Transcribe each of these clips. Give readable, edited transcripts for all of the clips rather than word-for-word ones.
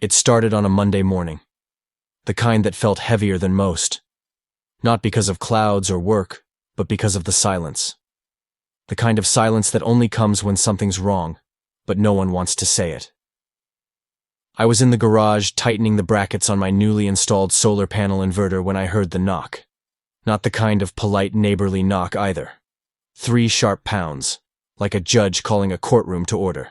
It started on a Monday morning, the kind that felt heavier than most, not because of clouds or work, but because of the silence. The kind of silence that only comes when something's wrong, but no one wants to say it. I was in the garage tightening the brackets on my newly installed solar panel inverter when I heard the knock. Not the kind of polite neighborly knock either. 3 sharp pounds, like a judge calling a courtroom to order.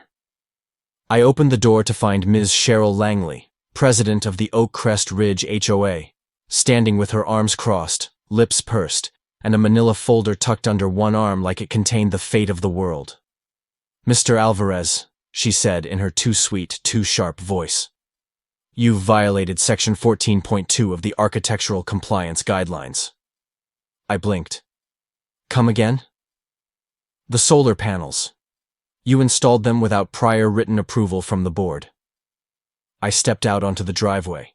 I opened the door to find Ms. Cheryl Langley, president of the Oak Crest Ridge HOA, standing with her arms crossed, lips pursed, and a manila folder tucked under one arm like it contained the fate of the world. "Mr. Alvarez," she said in her too sweet, too sharp voice, "you've violated Section 14.2 of the Architectural Compliance Guidelines." I blinked. "Come again?" "The solar panels. You installed them without prior written approval from the board." I stepped out onto the driveway.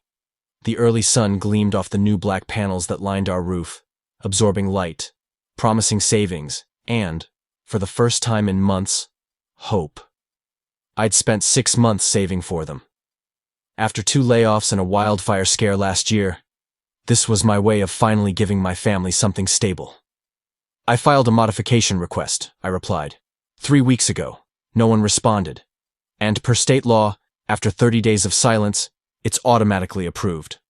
The early sun gleamed off the new black panels that lined our roof, absorbing light, promising savings, and, for the first time in months, hope. I'd spent 6 months saving for them. After 2 layoffs and a wildfire scare last year, this was my way of finally giving my family something stable. "I filed a modification request," I replied. 3 weeks ago. No one responded. And per state law, after 30 days of silence, it's automatically approved.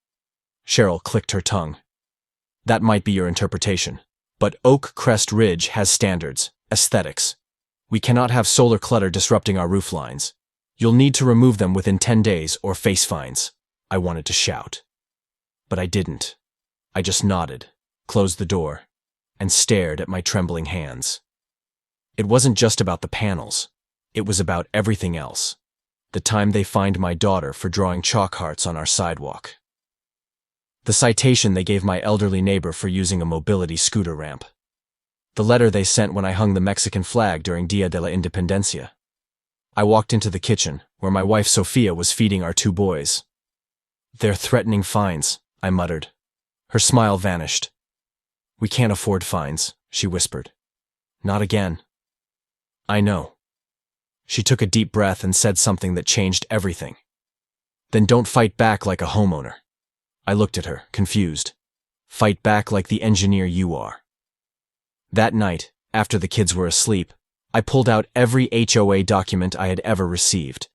Cheryl clicked her tongue. "That might be your interpretation, but Oak Crest Ridge has standards, aesthetics. We cannot have solar clutter disrupting our roof lines. You'll need to remove them within 10 days or face fines." I wanted to shout. But I didn't. I just nodded, closed the door, and stared at my trembling hands. It wasn't just about the panels. It was about everything else. The time they fined my daughter for drawing chalk hearts on our sidewalk. The citation they gave my elderly neighbor for using a mobility scooter ramp. The letter they sent when I hung the Mexican flag during Dia de la Independencia. I walked into the kitchen, where my wife Sophia was feeding our 2 boys. "They're threatening fines," I muttered. Her smile vanished. "We can't afford fines," she whispered. "Not again." "I know." She took a deep breath and said something that changed everything. "Then don't fight back like a homeowner." I looked at her, confused. "Fight back like the engineer you are." That night, after the kids were asleep, I pulled out every HOA document I had ever received.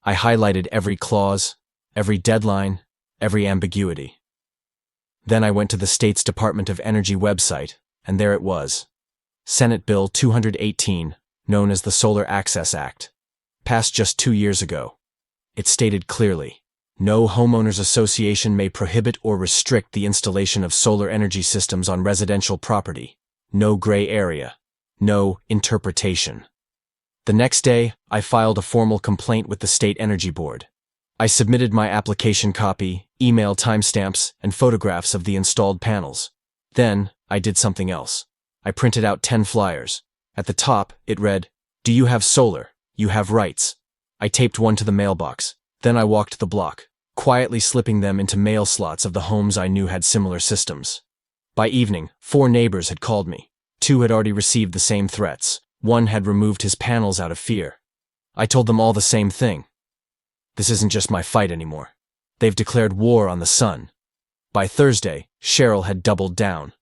I highlighted every clause, every deadline, every ambiguity. Then I went to the state's Department of Energy website, and there it was. Senate Bill 218, known as the Solar Access Act, passed just 2 years ago. It stated clearly, no homeowners association may prohibit or restrict the installation of solar energy systems on residential property. No gray area. No interpretation. The next day, I filed a formal complaint with the State Energy Board. I submitted my application copy, email timestamps, and photographs of the installed panels. Then, I did something else. I printed out 10 flyers. At the top, it read, "Do you have solar? You have rights." I taped one to the mailbox. Then I walked the block, quietly slipping them into mail slots of the homes I knew had similar systems. By evening, 4 neighbors had called me. 2 had already received the same threats. 1 had removed his panels out of fear. I told them all the same thing. This isn't just my fight anymore. They've declared war on the sun. By Thursday, Cheryl had doubled down.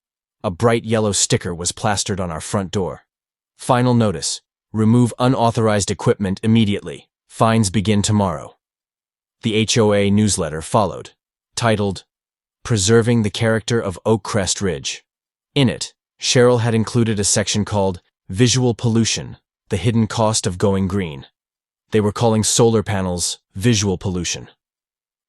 A bright yellow sticker was plastered on our front door. Final notice: remove unauthorized equipment immediately. Fines begin tomorrow. The HOA newsletter followed, titled, "Preserving the Character of Oak Crest Ridge." In it, Cheryl had included a section called Visual Pollution, the Hidden Cost of Going Green. They were calling solar panels visual pollution.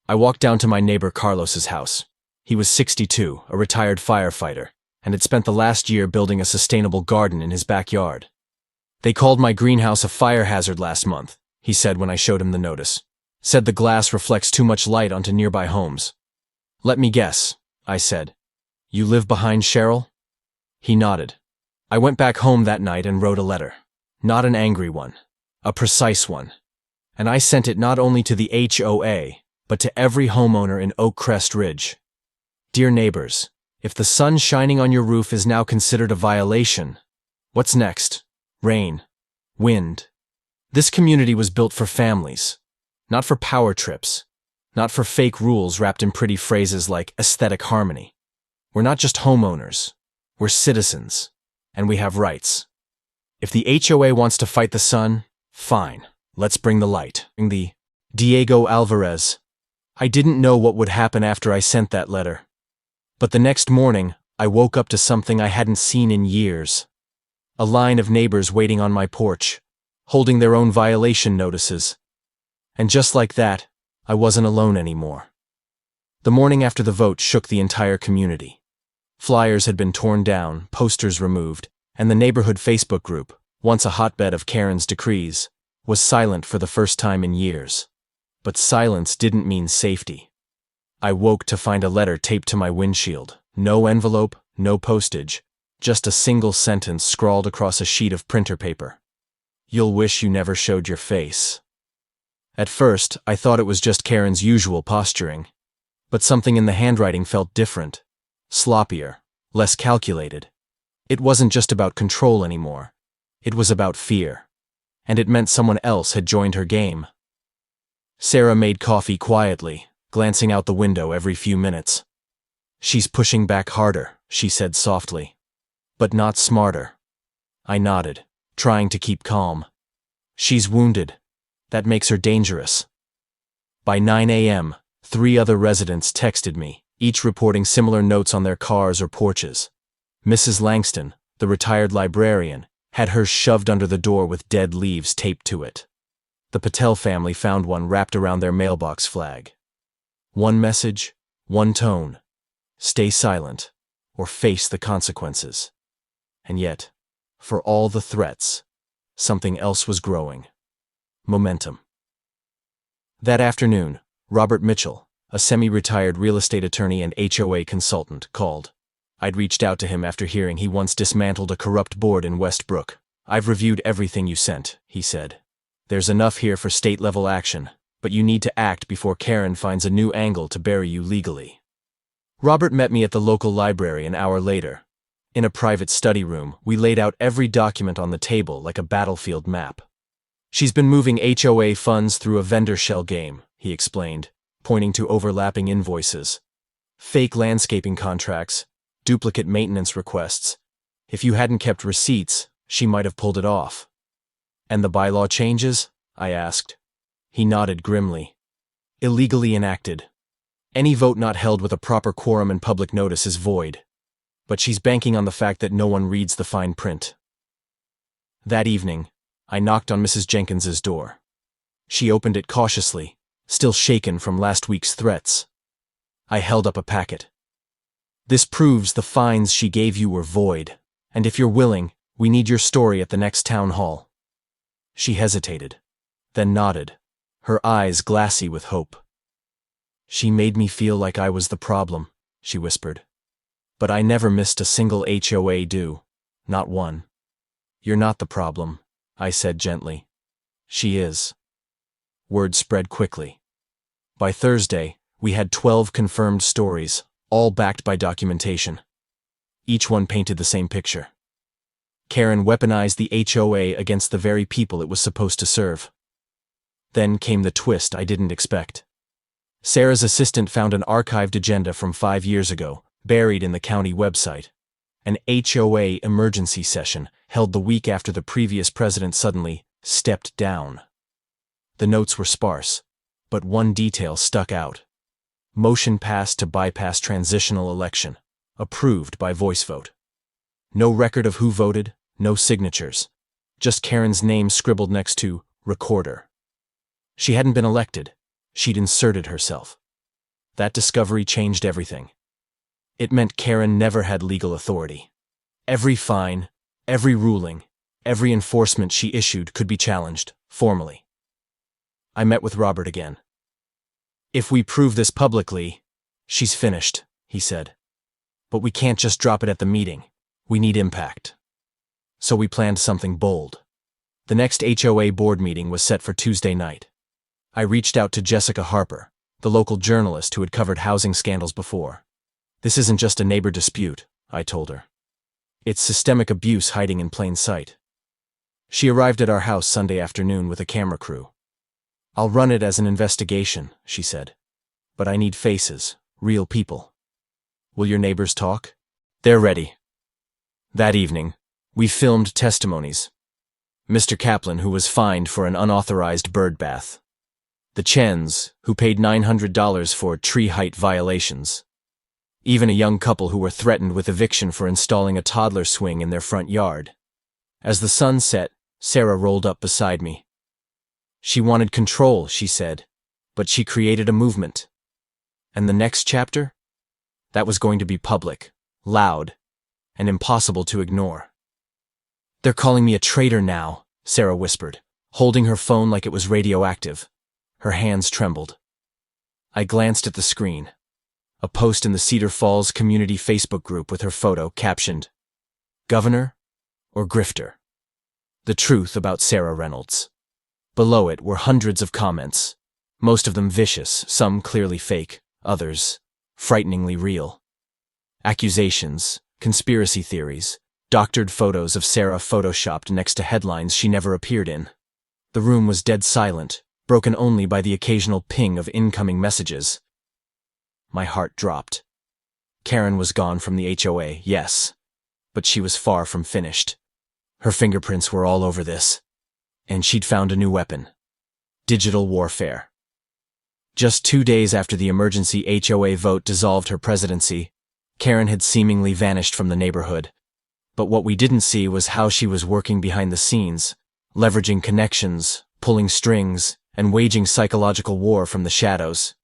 I walked down to my neighbor Carlos's house. He was 62, a retired firefighter, and had spent the last year building a sustainable garden in his backyard. "They called my greenhouse a fire hazard last month," he said when I showed him the notice. "Said the glass reflects too much light onto nearby homes." "Let me guess," I said. "You live behind Cheryl?" He nodded. I went back home that night and wrote a letter. Not an angry one, a precise one. And I sent it not only to the HOA, but to every homeowner in Oak Crest Ridge. Dear neighbors, if the sun shining on your roof is now considered a violation, what's next? Rain. Wind. This community was built for families, not for power trips. not for fake rules wrapped in pretty phrases like aesthetic harmony. We're not just homeowners. We're citizens, and we have rights. If the HOA wants to fight the sun, fine, let's bring the light. The Diego Alvarez. I didn't know what would happen after I sent that letter. But the next morning, I woke up to something I hadn't seen in years. A line of neighbors waiting on my porch, holding their own violation notices. And just like that, I wasn't alone anymore. The morning after the vote shook the entire community. Flyers had been torn down, posters removed, and the neighborhood Facebook group, once a hotbed of Karen's decrees, was silent for the first time in years. But silence didn't mean safety. I woke to find a letter taped to my windshield. No envelope, no postage, just a single sentence scrawled across a sheet of printer paper. You'll wish you never showed your face. At first, I thought it was just Karen's usual posturing. But something in the handwriting felt different, sloppier, less calculated. It wasn't just about control anymore. It was about fear. And it meant someone else had joined her game. Sarah made coffee quietly, glancing out the window every few minutes. She's pushing back harder, she said softly. But not smarter. I nodded, trying to keep calm. She's wounded. That makes her dangerous. By 9 a.m., 3 other residents texted me, each reporting similar notes on their cars or porches. Mrs. Langston, the retired librarian, had hers shoved under the door with dead leaves taped to it. The Patel family found one wrapped around their mailbox flag. One message, one tone. Stay silent, or face the consequences. And yet, for all the threats, something else was growing. Momentum. That afternoon, Robert Mitchell, a semi-retired real estate attorney and HOA consultant, called. I'd reached out to him after hearing he once dismantled a corrupt board in Westbrook. I've reviewed everything you sent, he said. There's enough here for state-level action, but you need to act before Karen finds a new angle to bury you legally. Robert met me at the local library an hour later. In a private study room, we laid out every document on the table like a battlefield map. She's been moving HOA funds through a vendor shell game, he explained, pointing to overlapping invoices. Fake landscaping contracts, duplicate maintenance requests. If you hadn't kept receipts, she might have pulled it off. And the bylaw changes? I asked. He nodded grimly. Illegally enacted. Any vote not held with a proper quorum and public notice is void. But she's banking on the fact that no one reads the fine print. That evening, I knocked on Mrs. Jenkins's door. She opened it cautiously, still shaken from last week's threats. I held up a packet. This proves the fines she gave you were void, and if you're willing, we need your story at the next town hall. She hesitated, then nodded, her eyes glassy with hope. She made me feel like I was the problem, she whispered. But I never missed a single HOA due, not one. You're not the problem, I said gently. She is. Word spread quickly. By Thursday, we had 12 confirmed stories, all backed by documentation. Each one painted the same picture. Karen weaponized the HOA against the very people it was supposed to serve. Then came the twist I didn't expect. Sarah's assistant found an archived agenda from 5 years ago, buried in the county website. An HOA emergency session held the week after the previous president suddenly stepped down. The notes were sparse, but one detail stuck out. Motion passed to bypass transitional election, approved by voice vote. No record of who voted, no signatures. Just Karen's name scribbled next to recorder. She hadn't been elected. She'd inserted herself. That discovery changed everything. It meant Karen never had legal authority. Every fine, every ruling, every enforcement she issued could be challenged, formally. I met with Robert again. If we prove this publicly, she's finished, he said. But we can't just drop it at the meeting. We need impact. So we planned something bold. The next HOA board meeting was set for Tuesday night. I reached out to Jessica Harper, the local journalist who had covered housing scandals before. This isn't just a neighbor dispute, I told her. It's systemic abuse hiding in plain sight. She arrived at our house Sunday afternoon with a camera crew. I'll run it as an investigation, she said. But I need faces, real people. Will your neighbors talk? They're ready. That evening, we filmed testimonies. Mr. Kaplan, who was fined for an unauthorized bird bath. The Chens, who paid $900 for tree height violations. Even a young couple who were threatened with eviction for installing a toddler swing in their front yard. As the sun set, Sarah rolled up beside me. She wanted control, she said, but she created a movement. And the next chapter? That was going to be public, loud, and impossible to ignore. They're calling me a traitor now, Sarah whispered, holding her phone like it was radioactive. Her hands trembled. I glanced at the screen. A post in the Cedar Falls community Facebook group with her photo captioned, "Governor or Grifter? The truth about Sarah Reynolds." Below it were hundreds of comments, most of them vicious, some clearly fake, others frighteningly real. Accusations, conspiracy theories, doctored photos of Sarah photoshopped next to headlines she never appeared in. The room was dead silent, broken only by the occasional ping of incoming messages. My heart dropped. Karen was gone from the HOA, yes, but she was far from finished. Her fingerprints were all over this, and she'd found a new weapon: digital warfare. Just 2 days after the emergency HOA vote dissolved her presidency, Karen had seemingly vanished from the neighborhood. But what we didn't see was how she was working behind the scenes, leveraging connections, pulling strings, and waging psychological war from the shadows.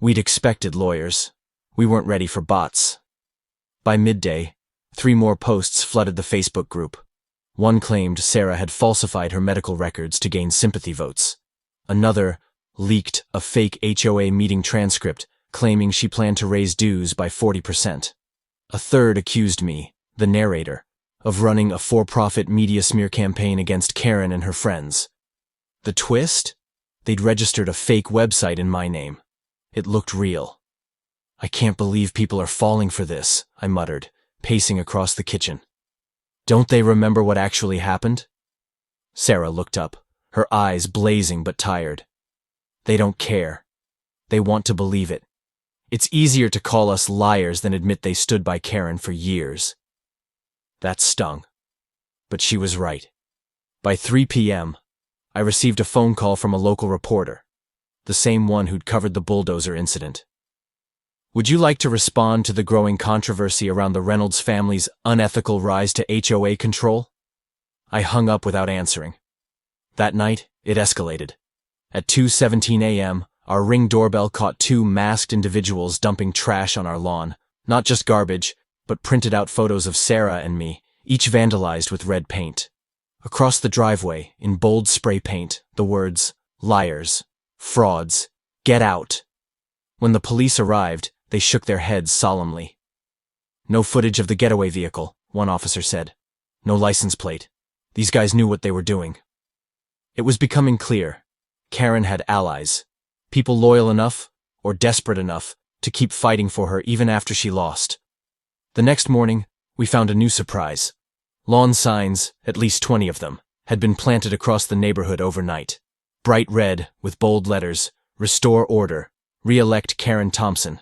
We'd expected lawyers. We weren't ready for bots. By midday, 3 more posts flooded the Facebook group. One claimed Sarah had falsified her medical records to gain sympathy votes. Another leaked a fake HOA meeting transcript claiming she planned to raise dues by 40%. A third accused me, the narrator, of running a for-profit media smear campaign against Karen and her friends. The twist? They'd registered a fake website in my name. It looked real. I can't believe people are falling for this, I muttered, pacing across the kitchen. Don't they remember what actually happened? Sarah looked up, her eyes blazing but tired. They don't care. They want to believe it. It's easier to call us liars than admit they stood by Karen for years. That stung. But she was right. By 3 p.m., I received a phone call from a local reporter, the same one who'd covered the bulldozer incident. Would you like to respond to the growing controversy around the Reynolds family's unethical rise to HOA control? I hung up without answering. That night, it escalated. At 2:17 a.m., our Ring doorbell caught 2 masked individuals dumping trash on our lawn, not just garbage, but printed out photos of Sarah and me, each vandalized with red paint. Across the driveway, in bold spray paint, the words, "Liars, frauds, get out." When the police arrived, they shook their heads solemnly. No footage of the getaway vehicle, one officer said. No license plate. These guys knew what they were doing. It was becoming clear. Karen had allies. People loyal enough, or desperate enough, to keep fighting for her even after she lost. The next morning, we found a new surprise. Lawn signs, at least 20 of them, had been planted across the neighborhood overnight. Bright red, with bold letters, "Restore order. Re-elect Karen Thompson.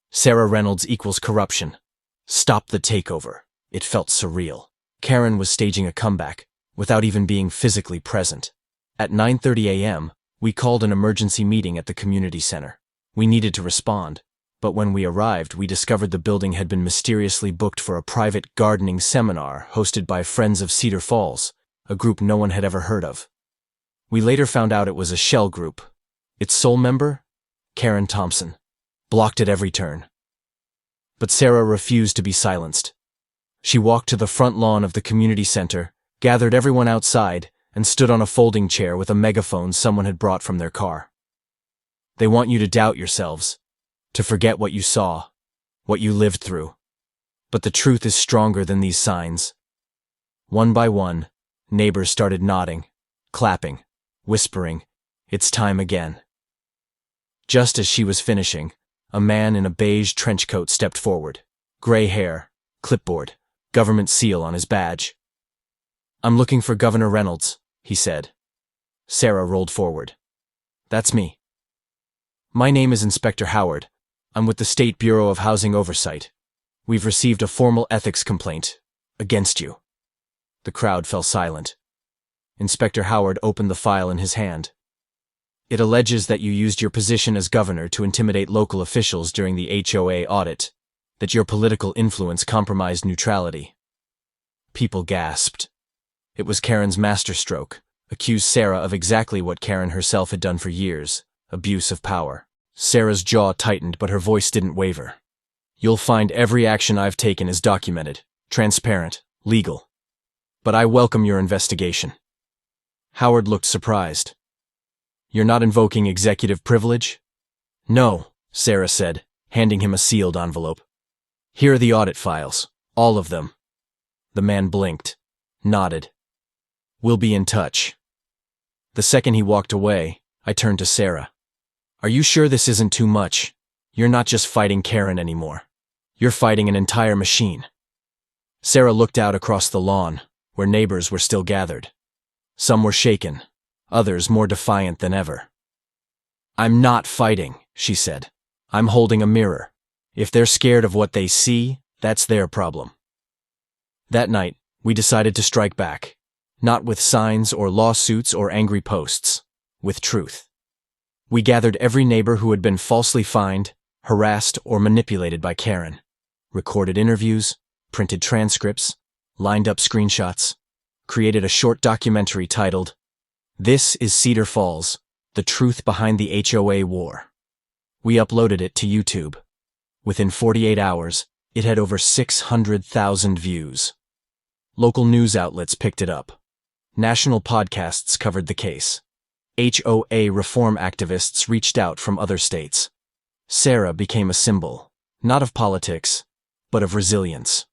Sarah Reynolds equals corruption. Stop the takeover." It felt surreal. Karen was staging a comeback, without even being physically present. At 9:30 a.m., we called an emergency meeting at the community center. We needed to respond, but when we arrived, we discovered the building had been mysteriously booked for a private gardening seminar hosted by Friends of Cedar Falls, a group no one had ever heard of. We later found out it was a shell group. Its sole member? Karen Thompson. Blocked at every turn. But Sarah refused to be silenced. She walked to the front lawn of the community center, gathered everyone outside, and stood on a folding chair with a megaphone someone had brought from their car. They want you to doubt yourselves, to forget what you saw, what you lived through. But the truth is stronger than these signs. One by one, neighbors started nodding, clapping, whispering, "It's time again." Just as she was finishing, a man in a beige trench coat stepped forward. Gray hair, clipboard, government seal on his badge. "I'm looking for Governor Reynolds," he said. Sarah rolled forward. "That's me." My name is Inspector Howard. I'm with the State Bureau of Housing Oversight. We've received a formal ethics complaint against you. The crowd fell silent. Inspector Howard opened the file in his hand. It alleges that you used your position as governor to intimidate local officials during the HOA audit, that your political influence compromised neutrality. People gasped. It was Karen's masterstroke, accused Sarah of exactly what Karen herself had done for years, abuse of power. Sarah's jaw tightened, but her voice didn't waver. You'll find every action I've taken is documented, transparent, legal. But I welcome your investigation. Howard looked surprised. You're not invoking executive privilege? No, Sarah said, handing him a sealed envelope. Here are the audit files, all of them. The man blinked, nodded. We'll be in touch. The second he walked away, I turned to Sarah. Are you sure this isn't too much? You're not just fighting Karen anymore. You're fighting an entire machine. Sarah looked out across the lawn, where neighbors were still gathered. Some were shaken, others more defiant than ever. I'm not fighting, she said. I'm holding a mirror. If they're scared of what they see, that's their problem. That night, we decided to strike back. Not with signs or lawsuits or angry posts, with truth. We gathered every neighbor who had been falsely fined, harassed, or manipulated by Karen. Recorded interviews, printed transcripts, lined up screenshots, created a short documentary titled, This is Cedar Falls, The Truth Behind the HOA War. We uploaded it to YouTube. Within 48 hours, it had over 600,000 views. Local news outlets picked it up. National podcasts covered the case. HOA reform activists reached out from other states. Sarah became a symbol, not of politics, but of resilience.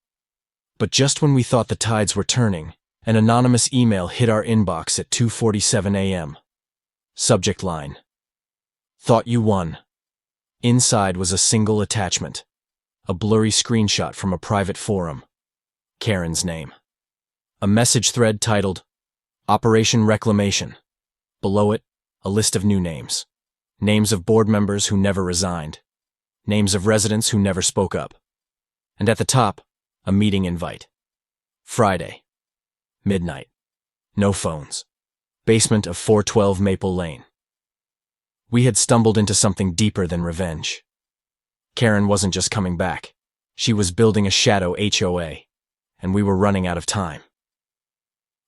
But just when we thought the tides were turning, an anonymous email hit our inbox at 2:47 a.m. Subject line: Thought you won. Inside was a single attachment, a blurry screenshot from a private forum. Karen's name. A message thread titled, Operation Reclamation. Below it, a list of new names. Names of board members who never resigned. Names of residents who never spoke up. And at the top, a meeting invite. Friday. Midnight. No phones. Basement of 412 Maple Lane. We had stumbled into something deeper than revenge. Karen wasn't just coming back. She was building a shadow HOA, and we were running out of time.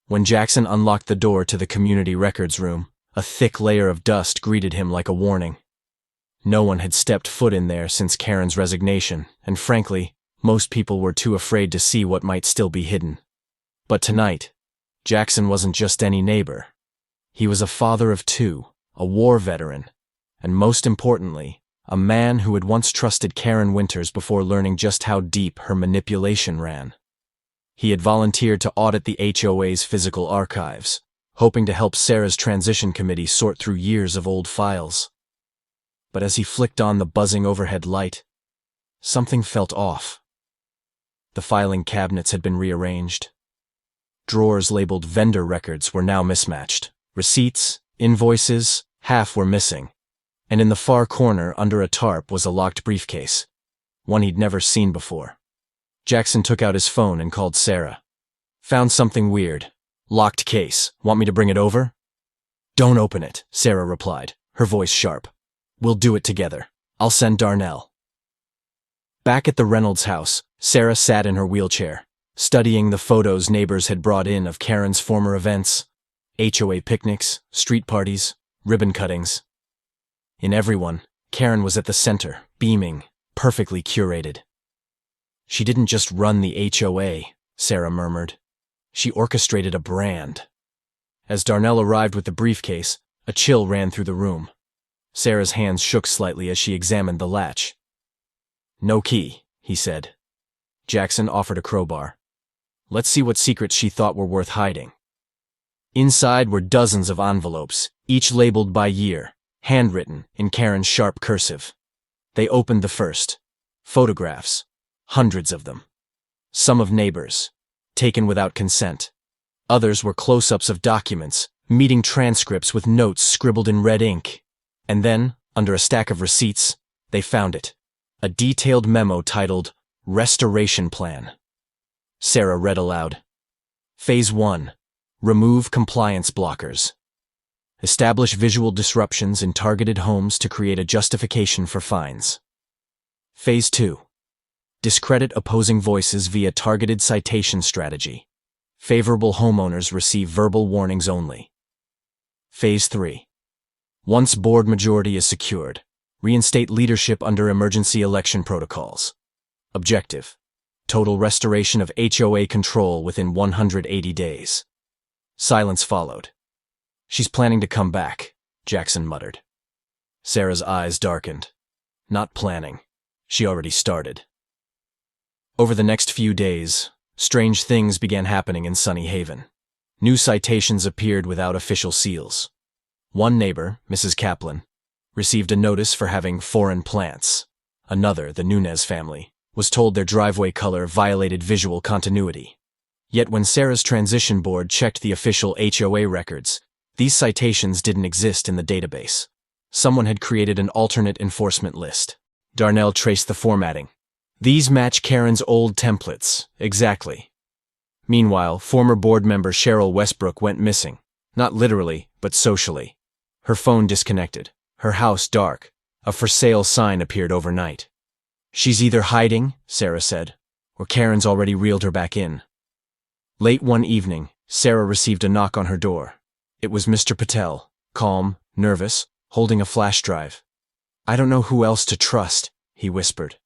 When Jackson unlocked the door to the community records room, a thick layer of dust greeted him like a warning. No one had stepped foot in there since Karen's resignation, and frankly, most people were too afraid to see what might still be hidden. But tonight, Jackson wasn't just any neighbor. He was a father of two, a war veteran, and most importantly, a man who had once trusted Karen Winters before learning just how deep her manipulation ran. He had volunteered to audit the HOA's physical archives, hoping to help Sarah's transition committee sort through years of old files. But as he flicked on the buzzing overhead light, something felt off. The filing cabinets had been rearranged. Drawers labeled vendor records were now mismatched. Receipts, invoices, half were missing. And in the far corner under a tarp was a locked briefcase, one he'd never seen before. Jackson took out his phone and called Sarah. Found something weird. Locked case. Want me to bring it over? Don't open it, Sarah replied, her voice sharp. We'll do it together. I'll send Darnell. Back at the Reynolds house, Sarah sat in her wheelchair, studying the photos neighbors had brought in of Karen's former events, HOA picnics, street parties, ribbon cuttings. In every one, Karen was at the center, beaming, perfectly curated. She didn't just run the HOA, Sarah murmured. She orchestrated a brand. As Darnell arrived with the briefcase, a chill ran through the room. Sarah's hands shook slightly as she examined the latch. No key, he said. Jackson offered a crowbar. Let's see what secrets she thought were worth hiding. Inside were dozens of envelopes, each labeled by year, handwritten in Karen's sharp cursive. They opened the first. Photographs. Hundreds of them. Some of neighbors, taken without consent. Others were close-ups of documents, meeting transcripts with notes scribbled in red ink. And then, Under a stack of receipts, they found it. A detailed memo titled, Restoration Plan. Sarah read aloud. Phase 1. Remove compliance blockers. Establish visual disruptions in targeted homes to create a justification for fines. Phase 2. Discredit opposing voices via targeted citation strategy. Favorable homeowners receive verbal warnings only. Phase 3. Once board majority is secured, reinstate leadership under emergency election protocols. Objective: total restoration of HOA control within 180 days. Silence followed. She's planning to come back, Jackson muttered. Sarah's eyes darkened. Not planning. She already started. Over the next few days, strange things began happening in Sunny Haven. New citations appeared without official seals. One neighbor, Mrs. Kaplan, received a notice for having foreign plants. Another, the Nunez family, was told their driveway color violated visual continuity. Yet when Sarah's transition board checked the official HOA records, these citations didn't exist in the database. Someone had created an alternate enforcement list. Darnell traced the formatting. These match Karen's old templates, exactly. Meanwhile, former board member Cheryl Westbrook went missing. Not literally, but socially. Her phone disconnected. Her house dark. A for sale sign appeared overnight. She's either hiding, Sarah said, or Karen's already reeled her back in. Late one evening, Sarah received a knock on her door. It was Mr. Patel, calm, nervous, holding a flash drive. I don't know who else to trust, he whispered.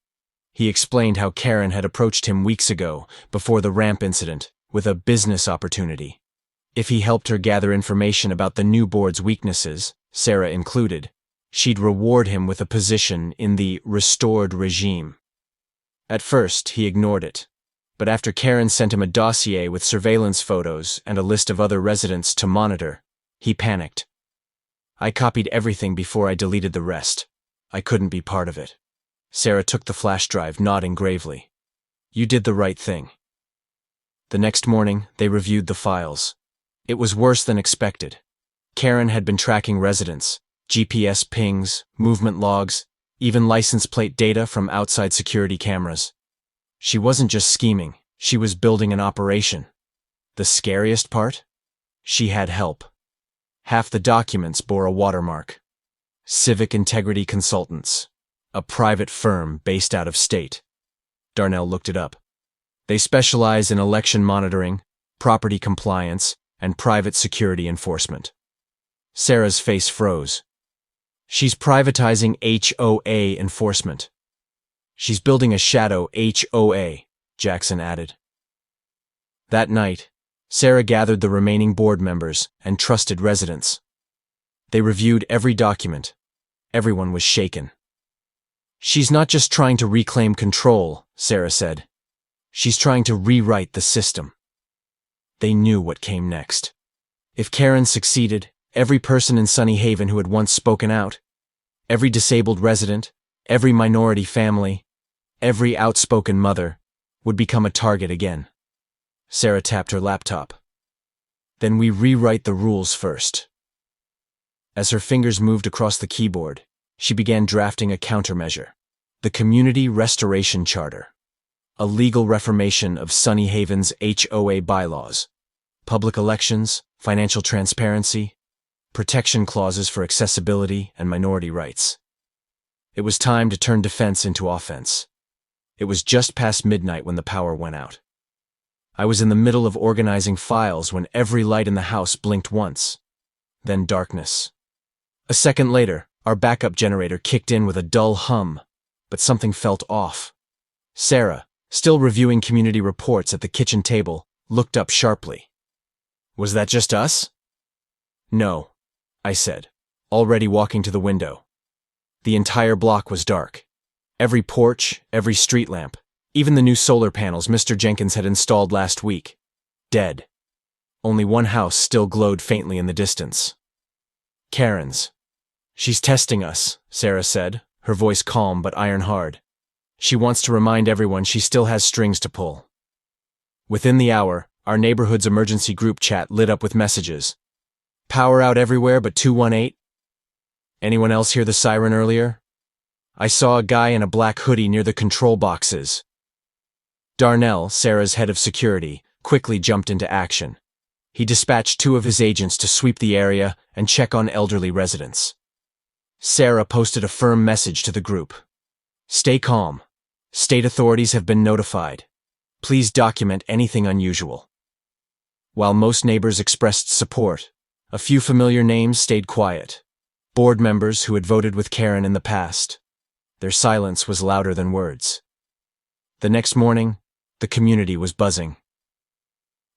He explained how Karen had approached him weeks ago, before the ramp incident, with a business opportunity. If he helped her gather information about the new board's weaknesses, Sarah included, she'd reward him with a position in the restored regime. At first, he ignored it. But after Karen sent him a dossier with surveillance photos and a list of other residents to monitor, he panicked. I copied everything before I deleted the rest. I couldn't be part of it. Sarah took the flash drive, nodding gravely. You did the right thing. The next morning, they reviewed the files. It was worse than expected. Karen had been tracking residents, GPS pings, movement logs, even license plate data from outside security cameras. She wasn't just scheming, she was building an operation. The scariest part? She had help. Half the documents bore a watermark. Civic Integrity Consultants, a private firm based out of state. Darnell looked it up. They specialize in election monitoring, property compliance, and private security enforcement. Sarah's face froze. She's privatizing HOA enforcement. She's building a shadow HOA, Jackson added. That night, Sarah gathered the remaining board members and trusted residents. They reviewed every document. Everyone was shaken. She's not just trying to reclaim control, Sarah said. She's trying to rewrite the system. They knew what came next. If Karen succeeded, every person in Sunny Haven who had once spoken out, every disabled resident, every minority family, every outspoken mother, would become a target again. Sarah tapped her laptop. Then we rewrite the rules first. As her fingers moved across the keyboard, she began drafting a countermeasure. The Community Restoration Charter. A legal reformation of Sunny Haven's HOA bylaws. Public elections, financial transparency, protection clauses for accessibility and minority rights. It was time to turn defense into offense. It was just past midnight when the power went out. I was in the middle of organizing files when every light in the house blinked once. Then darkness. A second later, our backup generator kicked in with a dull hum, but something felt off. Sarah, still reviewing community reports at the kitchen table, looked up sharply. Was that just us? No, I said, already walking to the window. The entire block was dark. Every porch, every street lamp, even the new solar panels Mr. Jenkins had installed last week. Dead. Only one house still glowed faintly in the distance. Karen's. She's testing us, Sarah said, her voice calm but iron hard. She wants to remind everyone she still has strings to pull. Within the hour, our neighborhood's emergency group chat lit up with messages. Power out everywhere but 218? Anyone else hear the siren earlier? I saw a guy in a black hoodie near the control boxes. Darnell, Sarah's head of security, quickly jumped into action. He dispatched 2 of his agents to sweep the area and check on elderly residents. Sarah posted a firm message to the group. Stay calm. State authorities have been notified. Please document anything unusual. While most neighbors expressed support, a few familiar names stayed quiet. Board members who had voted with Karen in the past. Their silence was louder than words. The next morning, the community was buzzing.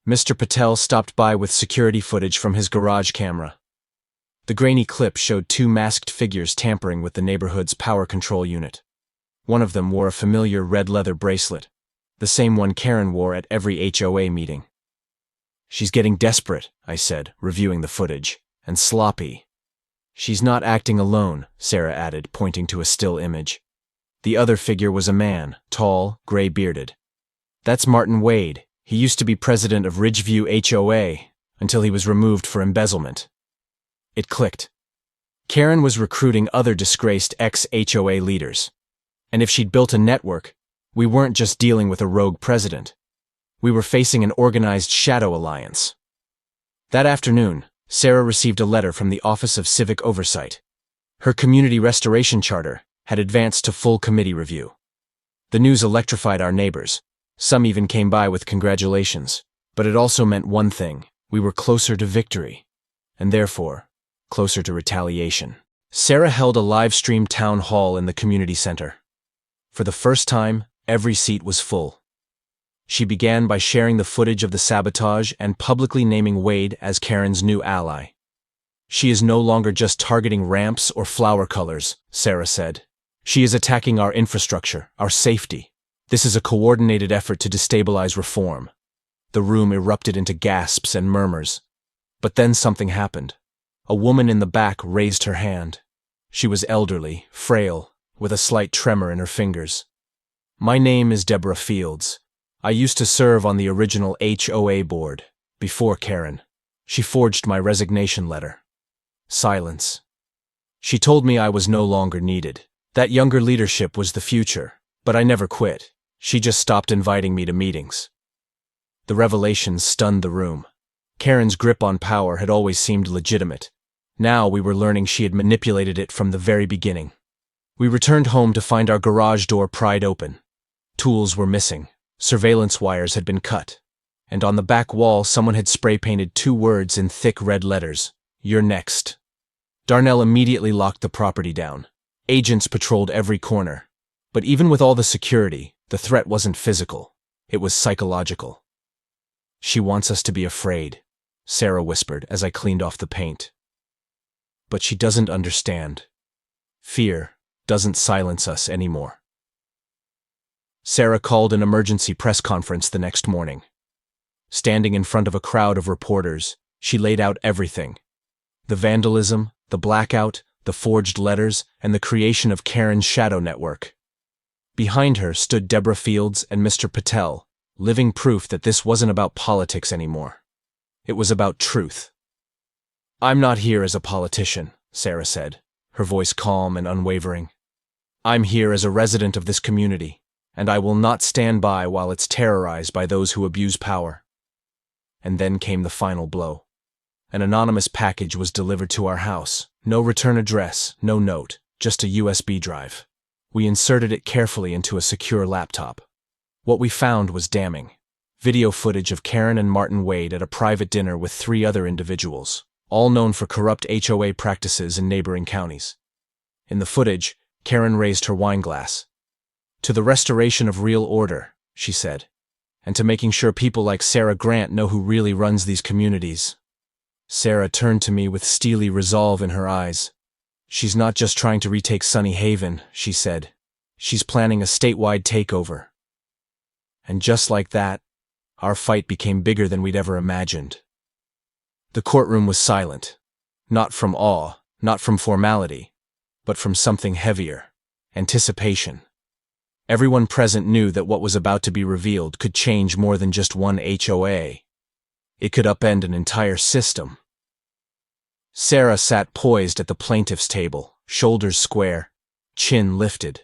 Mr. Patel stopped by with security footage from his garage camera. The grainy clip showed 2 masked figures tampering with the neighborhood's power control unit. One of them wore a familiar red leather bracelet, the same one Karen wore at every HOA meeting. She's getting desperate, I said, reviewing the footage, and sloppy. She's not acting alone, Sarah added, pointing to a still image. The other figure was a man, tall, gray-bearded. That's Martin Wade. He used to be president of Ridgeview HOA until he was removed for embezzlement. It clicked. Karen was recruiting other disgraced ex-HOA leaders. And if she'd built a network, we weren't just dealing with a rogue president. We were facing an organized shadow alliance. That afternoon, Sarah received a letter from the Office of Civic Oversight. Her community restoration charter had advanced to full committee review. The news electrified our neighbors. Some even came by with congratulations. But it also meant one thing: we were closer to victory, and therefore, closer to retaliation. Sarah held a live-streamed town hall in the community center. For the first time, every seat was full. She began by sharing the footage of the sabotage and publicly naming Wade as Karen's new ally. She is no longer just targeting ramps or flower colors, Sarah said. She is attacking our infrastructure, our safety. This is a coordinated effort to destabilize reform. The room erupted into gasps and murmurs. But then something happened. A woman in the back raised her hand. She was elderly, frail, with a slight tremor in her fingers. My name is Deborah Fields. I used to serve on the original HOA board, before Karen. She forged my resignation letter. Silence. She told me I was no longer needed. That younger leadership was the future, but I never quit. She just stopped inviting me to meetings. The revelations stunned the room. Karen's grip on power had always seemed legitimate. Now we were learning she had manipulated it from the very beginning. We returned home to find our garage door pried open. Tools were missing. Surveillance wires had been cut. And on the back wall, someone had spray-painted 2 words in thick red letters: "You're next." Darnell immediately locked the property down. Agents patrolled every corner. But even with all the security, the threat wasn't physical. It was psychological. "She wants us to be afraid," Sarah whispered as I cleaned off the paint. "But she doesn't understand. Fear doesn't silence us anymore." Sarah called an emergency press conference the next morning. Standing in front of a crowd of reporters, she laid out everything: the vandalism, the blackout, the forged letters, and the creation of Karen's shadow network. Behind her stood Deborah Fields and Mr. Patel, living proof that this wasn't about politics anymore. It was about truth. "I'm not here as a politician," Sarah said, her voice calm and unwavering. "I'm here as a resident of this community, and I will not stand by while it's terrorized by those who abuse power." And then came the final blow. An anonymous package was delivered to our house. No return address, no note, just a USB drive. We inserted it carefully into a secure laptop. What we found was damning. Video footage of Karen and Martin Wade at a private dinner with 3 other individuals, all known for corrupt HOA practices in neighboring counties. In the footage, Karen raised her wine glass. "To the restoration of real order," she said, "and to making sure people like Sarah Grant know who really runs these communities." Sarah turned to me with steely resolve in her eyes. "She's not just trying to retake Sunny Haven," she said. "She's planning a statewide takeover." And just like that, our fight became bigger than we'd ever imagined. The courtroom was silent. Not from awe, not from formality, but from something heavier: anticipation. Everyone present knew that what was about to be revealed could change more than just one HOA. It could upend an entire system. Sarah sat poised at the plaintiff's table, shoulders square, chin lifted.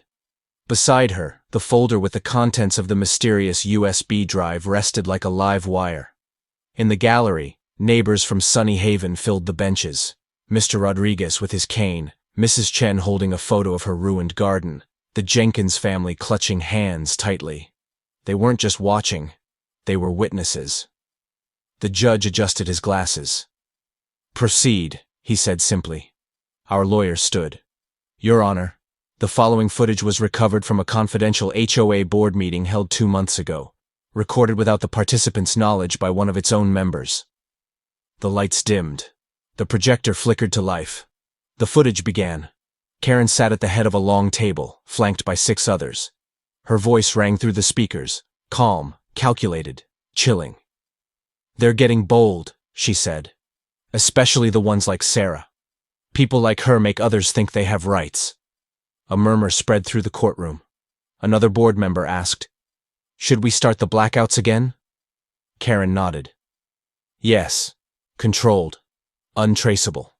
Beside her, the folder with the contents of the mysterious USB drive rested like a live wire. In the gallery, neighbors from Sunny Haven filled the benches. Mr. Rodriguez with his cane, Mrs. Chen holding a photo of her ruined garden, the Jenkins family clutching hands tightly. They weren't just watching, they were witnesses. The judge adjusted his glasses. "Proceed," he said simply. Our lawyer stood. "Your Honor, the following footage was recovered from a confidential HOA board meeting held 2 months ago, recorded without the participants' knowledge by one of its own members." The lights dimmed. The projector flickered to life. The footage began. Karen sat at the head of a long table, flanked by 6 others. Her voice rang through the speakers, calm, calculated, chilling. "They're getting bold," she said. "Especially the ones like Sarah. People like her make others think they have rights." A murmur spread through the courtroom. Another board member asked, "Should we start the blackouts again?" Karen nodded. "Yes. Controlled. Untraceable.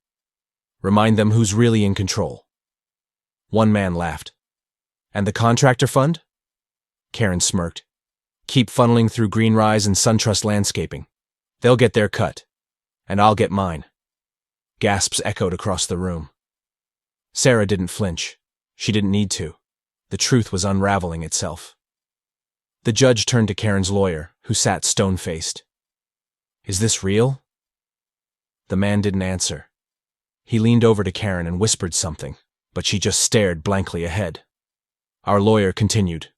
Remind them who's really in control." One man laughed. "And the contractor fund?" Karen smirked. "Keep funneling through Greenrise and SunTrust Landscaping. They'll get their cut. And I'll get mine." Gasps echoed across the room. Sarah didn't flinch. She didn't need to. The truth was unraveling itself. The judge turned to Karen's lawyer, who sat stone-faced. "Is this real?" The man didn't answer. He leaned over to Karen and whispered something, but she just stared blankly ahead. Our lawyer continued.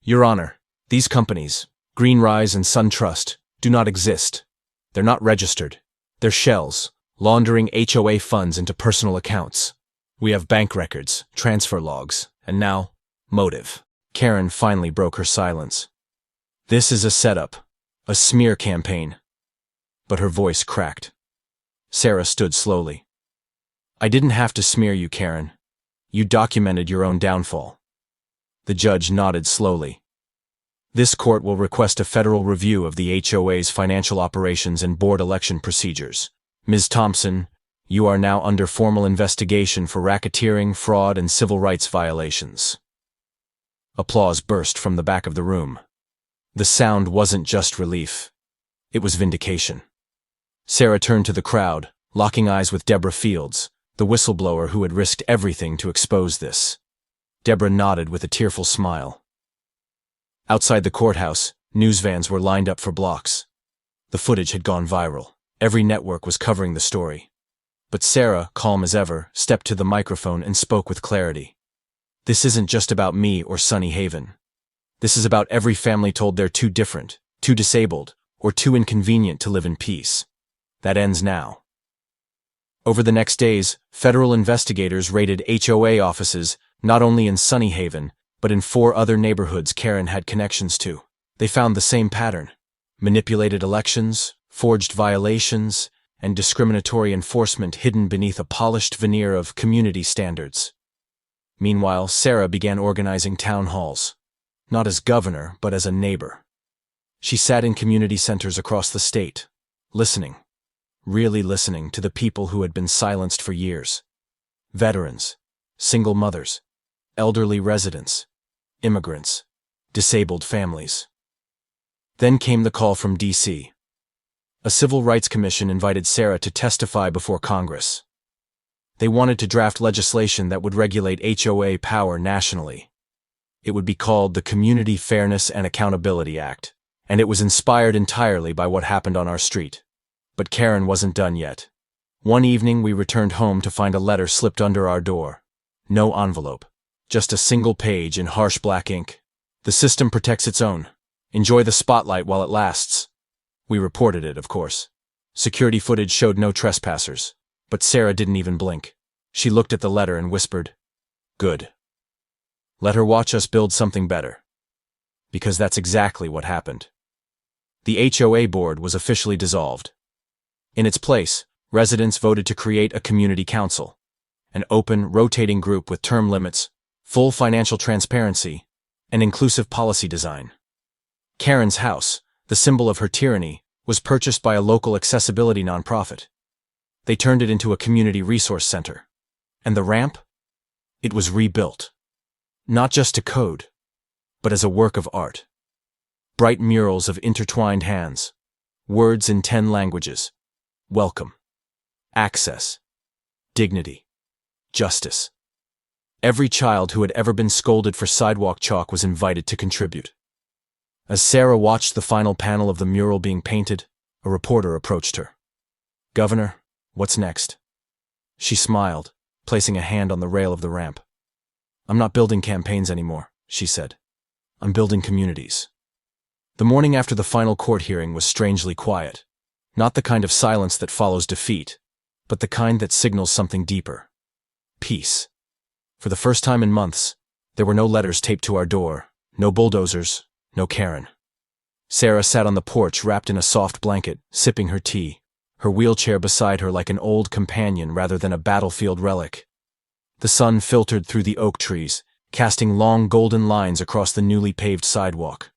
"Your Honor, these companies, Greenrise and SunTrust, do not exist. They're not registered. They're shells, laundering HOA funds into personal accounts. We have bank records, transfer logs, and now, motive." Karen finally broke her silence. "This is a setup, a smear campaign." But her voice cracked. Sarah stood slowly. "I didn't have to smear you, Karen. You documented your own downfall." The judge nodded slowly. "This court will request a federal review of the HOA's financial operations and board election procedures. Ms. Thompson, you are now under formal investigation for racketeering, fraud, and civil rights violations." Applause burst from the back of the room. The sound wasn't just relief. It was vindication. Sarah turned to the crowd, locking eyes with Deborah Fields, the whistleblower who had risked everything to expose this. Deborah nodded with a tearful smile. Outside the courthouse, news vans were lined up for blocks. The footage had gone viral. Every network was covering the story. But Sarah, calm as ever, stepped to the microphone and spoke with clarity. "This isn't just about me or Sunny Haven. This is about every family told they're too different, too disabled, or too inconvenient to live in peace. That ends now." Over the next days, federal investigators raided HOA offices, not only in Sunny Haven, but in 4 other neighborhoods Karen had connections to. They found the same pattern: manipulated elections, forged violations, and discriminatory enforcement hidden beneath a polished veneer of community standards. Meanwhile, Sarah began organizing town halls, not as governor, but as a neighbor. She sat in community centers across the state, listening, really listening to the people who had been silenced for years. Veterans, single mothers, elderly residents, immigrants, disabled families. Then came the call from D.C. A civil rights commission invited Sarah to testify before Congress. They wanted to draft legislation that would regulate HOA power nationally. It would be called the Community Fairness and Accountability Act, and it was inspired entirely by what happened on our street. But Karen wasn't done yet. One evening we returned home to find a letter slipped under our door. No envelope. Just a single page in harsh black ink. "The system protects its own. Enjoy the spotlight while it lasts." We reported it, of course. Security footage showed no trespassers. But Sarah didn't even blink. She looked at the letter and whispered, "Good. Let her watch us build something better." Because that's exactly what happened. The HOA board was officially dissolved. In its place, residents voted to create a community council, an open, rotating group with term limits, full financial transparency, and inclusive policy design. Karen's house, the symbol of her tyranny, was purchased by a local accessibility nonprofit. They turned it into a community resource center. And the ramp? It was rebuilt. Not just to code, but as a work of art. Bright murals of intertwined hands, words in 10 languages, welcome, access, dignity, justice. Every child who had ever been scolded for sidewalk chalk was invited to contribute. As Sarah watched the final panel of the mural being painted, a reporter approached her. "Governor, what's next?" She smiled, placing a hand on the rail of the ramp. "I'm not building campaigns anymore," she said. "I'm building communities." The morning after the final court hearing was strangely quiet. Not the kind of silence that follows defeat, but the kind that signals something deeper. Peace. For the first time in months, there were no letters taped to our door, no bulldozers, no Karen. Sarah sat on the porch wrapped in a soft blanket, sipping her tea, her wheelchair beside her like an old companion rather than a battlefield relic. The sun filtered through the oak trees, casting long golden lines across the newly paved sidewalk.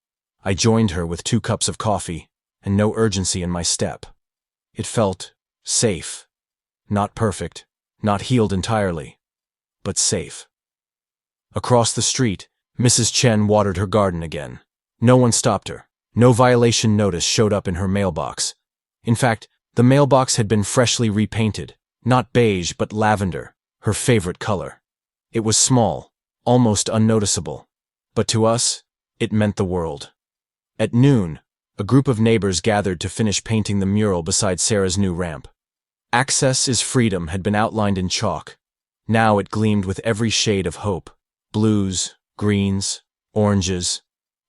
I joined her with 2 cups of coffee, and no urgency in my step. It felt safe. Not perfect, not healed entirely, but safe. Across the street, Mrs. Chen watered her garden again. No one stopped her. No violation notice showed up in her mailbox. In fact, the mailbox had been freshly repainted, not beige but lavender, her favorite color. It was small, almost unnoticeable, but to us, it meant the world. At noon, a group of neighbors gathered to finish painting the mural beside Sarah's new ramp. "Access is freedom" had been outlined in chalk. Now it gleamed with every shade of hope. Blues, greens, oranges.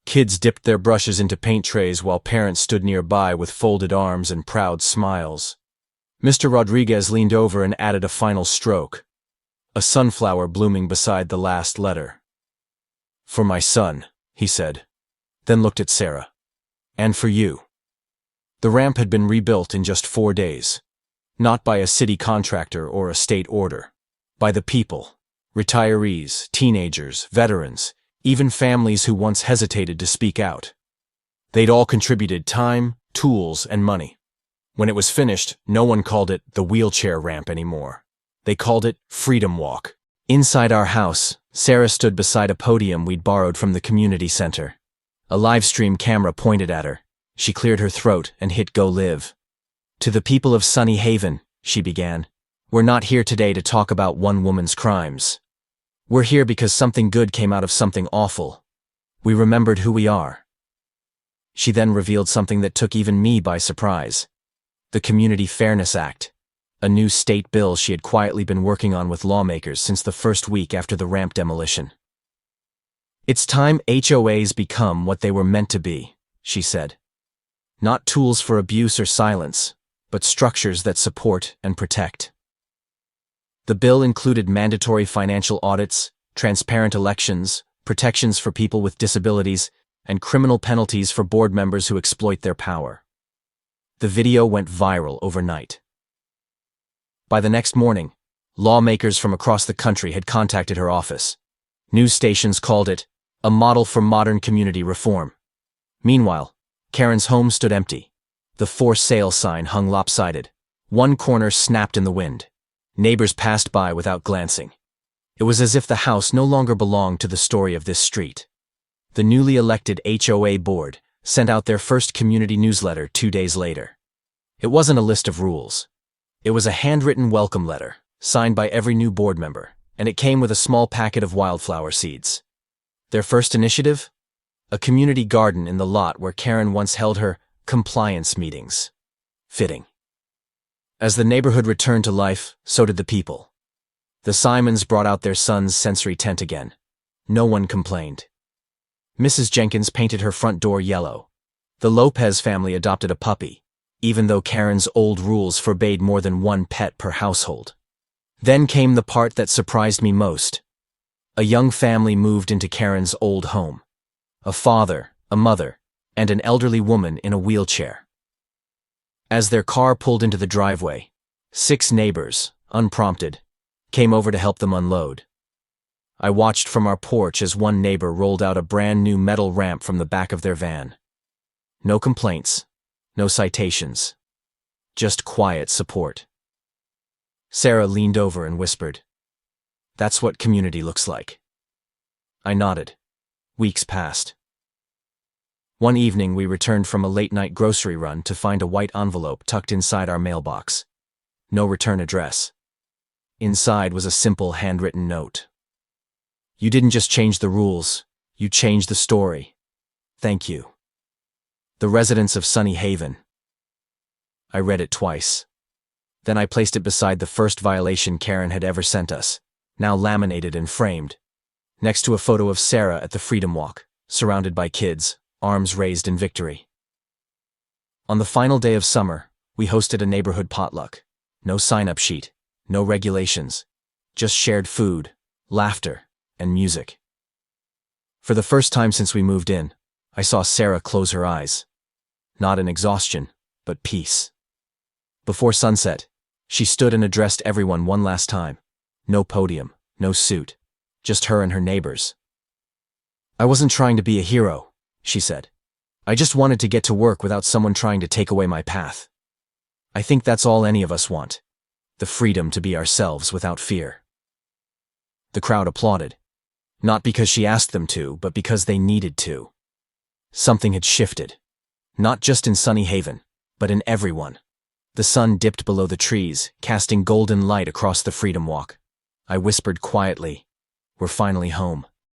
Kids dipped their brushes into paint trays while parents stood nearby with folded arms and proud smiles. Mr. Rodriguez leaned over and added a final stroke. A sunflower blooming beside the last letter. "For my son," he said, then looked at Sarah. "And for you." The ramp had been rebuilt in just 4 days. Not by a city contractor or a state order. By the people. Retirees, teenagers, veterans, even families who once hesitated to speak out. They'd all contributed time, tools, and money. When it was finished, no one called it the wheelchair ramp anymore. They called it Freedom Walk. Inside our house, Sarah stood beside a podium we'd borrowed from the community center. A live stream camera pointed at her. She cleared her throat and hit go live. "To the people of Sunny Haven," she began, "we're not here today to talk about one woman's crimes. We're here because something good came out of something awful. We remembered who we are." She then revealed something that took even me by surprise. The Community Fairness Act, a new state bill she had quietly been working on with lawmakers since the first week after the ramp demolition. "It's time HOAs become what they were meant to be," she said. "Not tools for abuse or silence, but structures that support and protect." The bill included mandatory financial audits, transparent elections, protections for people with disabilities, and criminal penalties for board members who exploit their power. The video went viral overnight. By the next morning, lawmakers from across the country had contacted her office. News stations called it a model for modern community reform. Meanwhile, Karen's home stood empty. The for sale sign hung lopsided. One corner snapped in the wind. Neighbors passed by without glancing. It was as if the house no longer belonged to the story of this street. The newly elected HOA board sent out their first community newsletter 2 days later. It wasn't a list of rules. It was a handwritten welcome letter, signed by every new board member, and it came with a small packet of wildflower seeds. Their first initiative? A community garden in the lot where Karen once held her compliance meetings. Fitting. As the neighborhood returned to life, so did the people. The Simons brought out their son's sensory tent again. No one complained. Mrs. Jenkins painted her front door yellow. The Lopez family adopted a puppy, even though Karen's old rules forbade more than 1 pet per household. Then came the part that surprised me most. A young family moved into Karen's old home. A father, a mother, and an elderly woman in a wheelchair. As their car pulled into the driveway, 6 neighbors, unprompted, came over to help them unload. I watched from our porch as one neighbor rolled out a brand new metal ramp from the back of their van. No complaints, no citations, just quiet support. Sarah leaned over and whispered, "That's what community looks like." I nodded. Weeks passed. One evening we returned from a late-night grocery run to find a white envelope tucked inside our mailbox. No return address. Inside was a simple handwritten note. "You didn't just change the rules, you changed the story. Thank you. The residents of Sunny Haven." I read it twice. Then I placed it beside the first violation Karen had ever sent us, now laminated and framed, next to a photo of Sarah at the Freedom Walk, surrounded by kids, arms raised in victory. On the final day of summer, we hosted a neighborhood potluck. No sign-up sheet, no regulations, just shared food, laughter, and music. For the first time since we moved in, I saw Sarah close her eyes. Not in exhaustion, but peace. Before sunset, she stood and addressed everyone one last time. No podium, no suit, just her and her neighbors. "I wasn't trying to be a hero," she said. "I just wanted to get to work without someone trying to take away my path. I think that's all any of us want. The freedom to be ourselves without fear." The crowd applauded. Not because she asked them to, but because they needed to. Something had shifted. Not just in Sunny Haven, but in everyone. The sun dipped below the trees, casting golden light across the Freedom Walk. I whispered quietly, "We're finally home."